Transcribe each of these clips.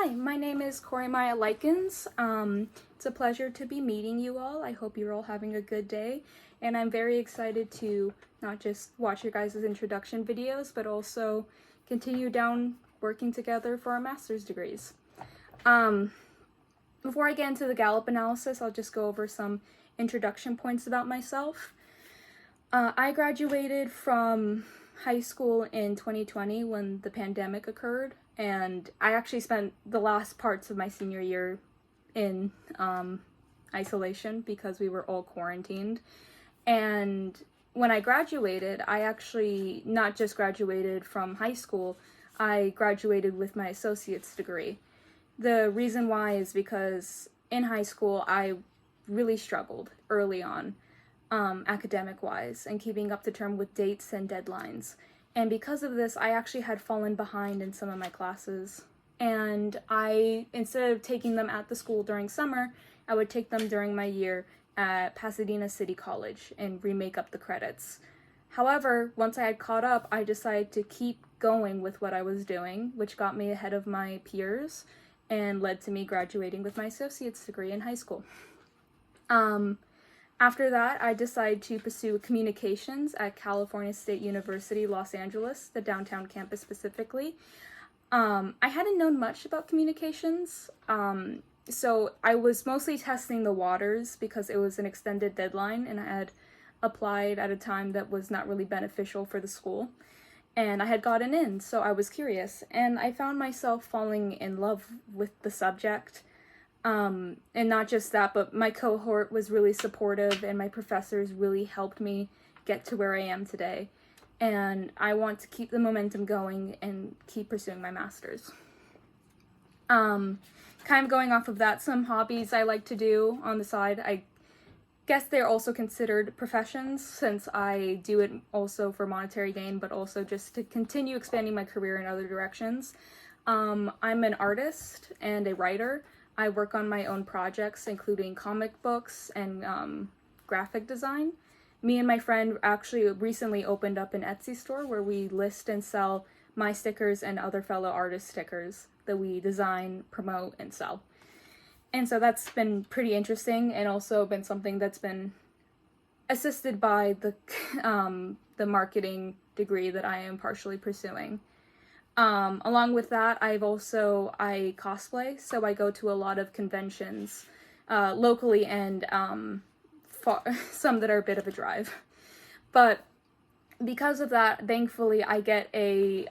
Hi, my name is Corey Maya Likens. It's a pleasure to be meeting you all. I hope you're all having a good day, and I'm very excited to not just watch your guys' introduction videos, but also continue down working together for our master's degrees. Before I get into the Gallup analysis, I'll just go over some introduction points about myself. I graduated from high school in 2020 when the pandemic occurred, and I actually spent the last parts of my senior year in isolation because we were all quarantined. And when I graduated, I actually not just graduated from high school, I graduated with my associate's degree. The reason why is because in high school I really struggled early on, academic-wise, and keeping up to term with dates and deadlines. And because of this, I actually had fallen behind in some of my classes. And instead of taking them at the school during summer, I would take them during my year at Pasadena City College and remake up the credits. However, once I had caught up, I decided to keep going with what I was doing, which got me ahead of my peers and led to me graduating with my associate's degree in high school. After that, I decided to pursue communications at California State University, Los Angeles, the downtown campus specifically. I hadn't known much about communications, so I was mostly testing the waters because it was an extended deadline and I had applied at a time that was not really beneficial for the school. And I had gotten in, so I was curious, and I found myself falling in love with the subject. And not just that, but my cohort was really supportive and my professors really helped me get to where I am today. And I want to keep the momentum going and keep pursuing my master's. Kind of going off of that, some hobbies I like to do on the side. I guess they're also considered professions since I do it also for monetary gain, but also just to continue expanding my career in other directions. I'm an artist and a writer. I work on my own projects, including comic books and graphic design. Me and my friend actually recently opened up an Etsy store where we list and sell my stickers and other fellow artist stickers that we design, promote, and sell. And so that's been pretty interesting and also been something that's been assisted by the marketing degree that I am partially pursuing. Along with that, I cosplay, so I go to a lot of conventions, locally and, some that are a bit of a drive. But because of that, thankfully, I get a,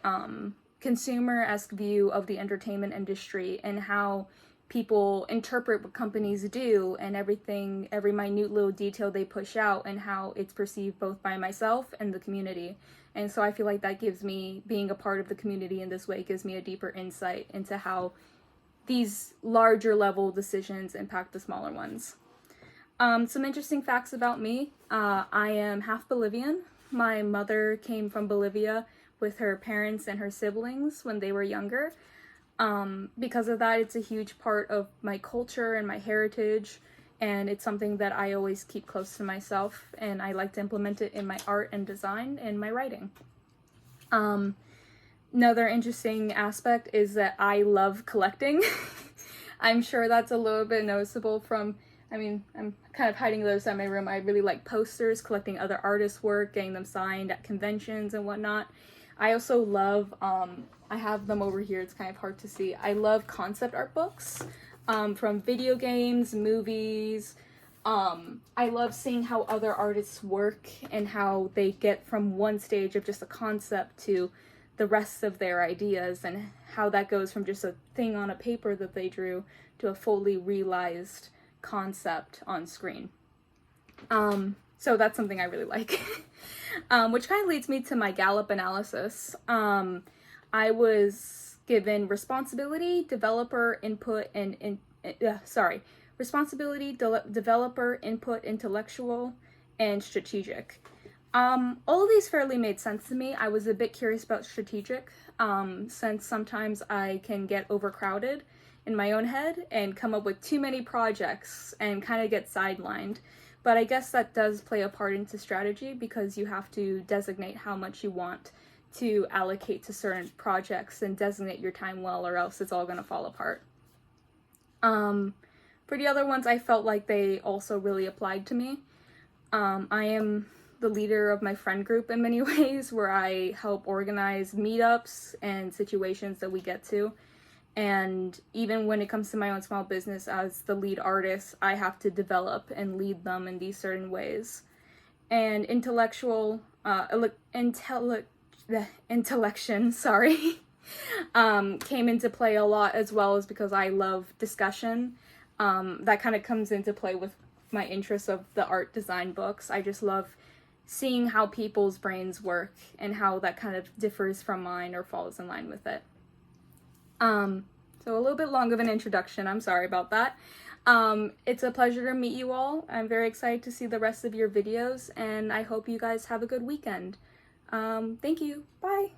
consumer-esque view of the entertainment industry and how people interpret what companies do and everything, every minute little detail they push out and how it's perceived both by myself and the community. And so I feel like that gives me, being a part of the community in this way, gives me a deeper insight into how these larger level decisions impact the smaller ones. Some interesting facts about me. I am half Bolivian. My mother came from Bolivia with her parents and her siblings when they were younger. Because of that, it's a huge part of my culture and my heritage, and it's something that I always keep close to myself, and I like to implement it in my art and design and my writing. Another interesting aspect is that I love collecting. I'm sure that's a little bit noticeable from, I'm kind of hiding those in my room. I really like posters, collecting other artists' work, getting them signed at conventions and whatnot. I also love, I have them over here, it's kind of hard to see. I love concept art books, from video games, movies. I love seeing how other artists work and how they get from one stage of just a concept to the rest of their ideas and how that goes from just a thing on a paper that they drew to a fully realized concept on screen. So that's something I really like. Which kind of leads me to my Gallup analysis. I was given responsibility, developer input, developer input, intellectual, and strategic. All of these fairly made sense to me. I was a bit curious about strategic, since sometimes I can get overcrowded in my own head and come up with too many projects and kind of get sidelined. But I guess that does play a part into strategy because you have to designate how much you want to allocate to certain projects and designate your time well, or else it's all going to fall apart. For the other ones, I felt like they also really applied to me. I am the leader of my friend group in many ways, where I help organize meetups and situations that we get to. And even when it comes to my own small business as the lead artist, I have to develop and lead them in these certain ways. And intellection, sorry, came into play a lot, as well as because I love discussion. That kind of comes into play with my interest of the art design books. I just love seeing how people's brains work and how that kind of differs from mine or falls in line with it. So a little bit long of an introduction, I'm sorry about that. It's a pleasure to meet you all. I'm very excited to see the rest of your videos, and I hope you guys have a good weekend. Thank you. Bye.